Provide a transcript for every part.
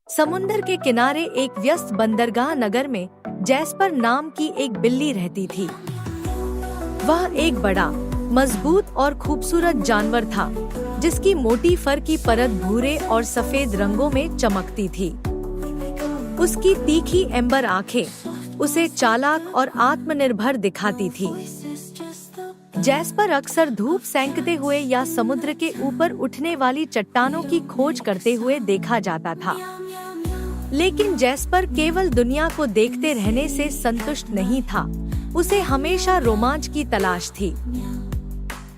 समुंदर के किनारे एक व्यस्त बंदरगाह नगर में जैस्पर नाम की एक बिल्ली रहती थी। वह एक बड़ा, मजबूत और खूबसूरत जानवर था, जिसकी मोटी फर की परत भूरे और सफेद रंगों में चमकती थी। उसकी तीखी एम्बर आंखें उसे चालाक और आत्मनिर्भर दिखाती थी। जैस्पर अक्सर धूप सेंकते हुए या समुद्र के ऊपर उठने वाली चट्टानों की खोज करते हुए देखा जाता था। लेकिन जैस्पर केवल दुनिया को देखते रहने से संतुष्ट नहीं था, उसे हमेशा रोमांच की तलाश थी।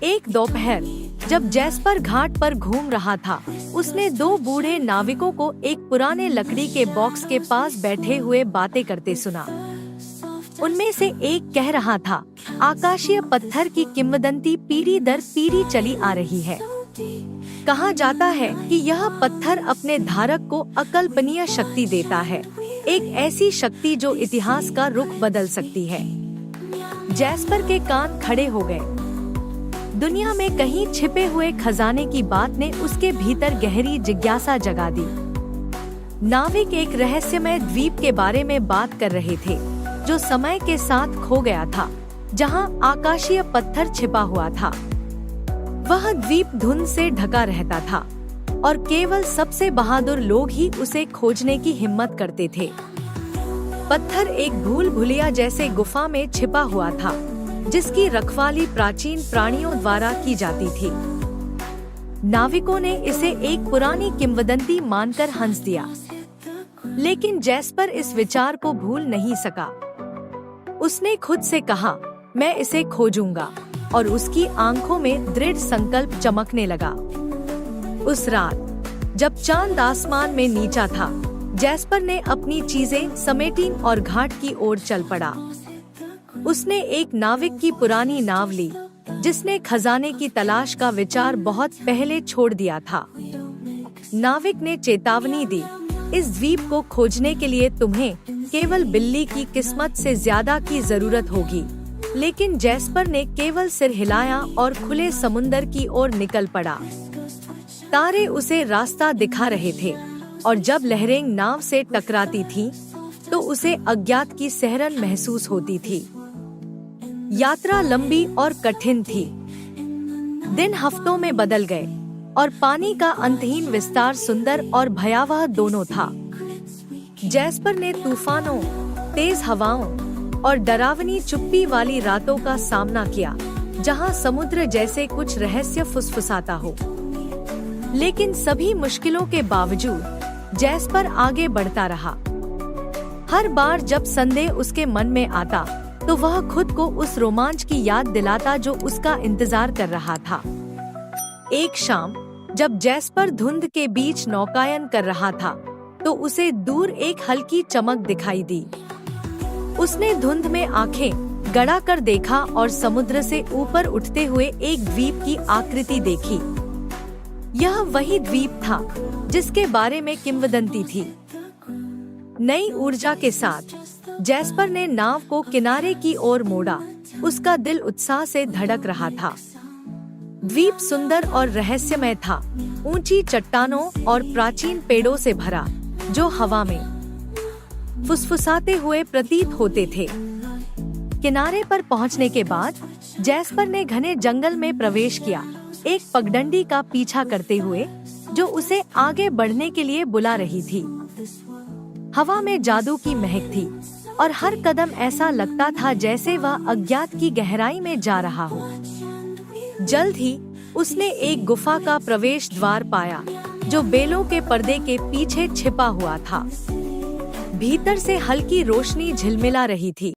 एक दोपहर जब जैस्पर घाट पर घूम रहा था, उसने दो बूढ़े नाविकों को एक पुराने लकड़ी के बॉक्स के पास बैठे हुए बातें करते सुना। उनमें से एक कह रहा था, आकाशीय पत्थर की किंवदंती पीढ़ी दर पीढ़ी चली आ रही है। कहा जाता है कि यह पत्थर अपने धारक को अकल्पनीय शक्ति देता है, एक ऐसी शक्ति जो इतिहास का रुख बदल सकती है। जैस्पर के कान खड़े हो गए। दुनिया में कहीं छिपे हुए खजाने की बात ने उसके भीतर गहरी जिज्ञासा जगा दी। नाविक एक रहस्यमय द्वीप के बारे में बात कर रहे थे, जो समय के साथ खो गया था, जहां आकाशीय पत्थर छिपा हुआ था। वह द्वीप धुंध से ढका रहता था और केवल सबसे बहादुर लोग ही उसे खोजने की हिम्मत करते थे। पत्थर एक भूल भुलिया जैसे गुफा में छिपा हुआ था, जिसकी रखवाली प्राचीन प्राणियों द्वारा की जाती थी। नाविकों ने इसे एक पुरानी किंवदंती मानकर हंस दिया, लेकिन जैस्पर इस विचार को भूल नहीं सका। उसने खुद से कहा, मैं इसे खोजूंगा, और उसकी आंखों में दृढ़ संकल्प चमकने लगा। उस रात जब चांद आसमान में नीचा था, जैस्पर ने अपनी चीजें समेटी और घाट की ओर चल पड़ा। उसने एक नाविक की पुरानी नाव ली, जिसने खजाने की तलाश का विचार बहुत पहले छोड़ दिया था। नाविक ने चेतावनी दी, इस द्वीप को खोजने के लिए तुम्हें केवल बिल्ली की किस्मत से ज्यादा की जरूरत होगी। लेकिन जैस्पर ने केवल सिर हिलाया और खुले समुंदर की ओर निकल पड़ा। तारे उसे रास्ता दिखा रहे थे, और जब लहरें नाव से टकराती थीं, तो उसे अज्ञात की सिहरन महसूस होती थी। यात्रा लंबी और कठिन थी। दिन हफ्तों में बदल गए, और पानी का अंतहीन विस्तार सुंदर और भयावह दोनों था। जैस्पर ने तूफानों, तेज हवाओं और डरावनी चुप्पी वाली रातों का सामना किया, जहां समुद्र जैसे कुछ रहस्य फुसफुसाता हो। लेकिन सभी मुश्किलों के बावजूद जैस्पर आगे बढ़ता रहा। हर बार जब संदेह उसके मन में आता, तो वह खुद को उस रोमांच की याद दिलाता जो उसका इंतजार कर रहा था। एक शाम जब जैस्पर धुंध के बीच नौकायन कर रहा था, तो उसे दूर एक हल्की चमक दिखाई दी। उसने धुंध में आंखें गड़ा कर देखा और समुद्र से ऊपर उठते हुए एक द्वीप की आकृति देखी। यह वही द्वीप था जिसके बारे में किंवदंती थी। नई ऊर्जा के साथ जैस्पर ने नाव को किनारे की ओर मोड़ा। उसका दिल उत्साह से धड़क रहा था। द्वीप सुंदर और रहस्यमय था, ऊंची चट्टानों और प्राचीन पेड़ों से भरा, जो हवा में फुसफुसाते हुए प्रतीत होते थे। किनारे पर पहुंचने के बाद जैस्पर ने घने जंगल में प्रवेश किया, एक पगडंडी का पीछा करते हुए, जो उसे आगे बढ़ने के लिए बुला रही थी। हवा में जादू की महक थी, और हर कदम ऐसा लगता था जैसे वह अज्ञात की गहराई में जा रहा हो। जल्द ही उसने एक गुफा का प्रवेश द्वार पाया, जो बेलों के पर्दे के पीछे छिपा हुआ था। भीतर से हल्की रोशनी झिलमिला रही थी।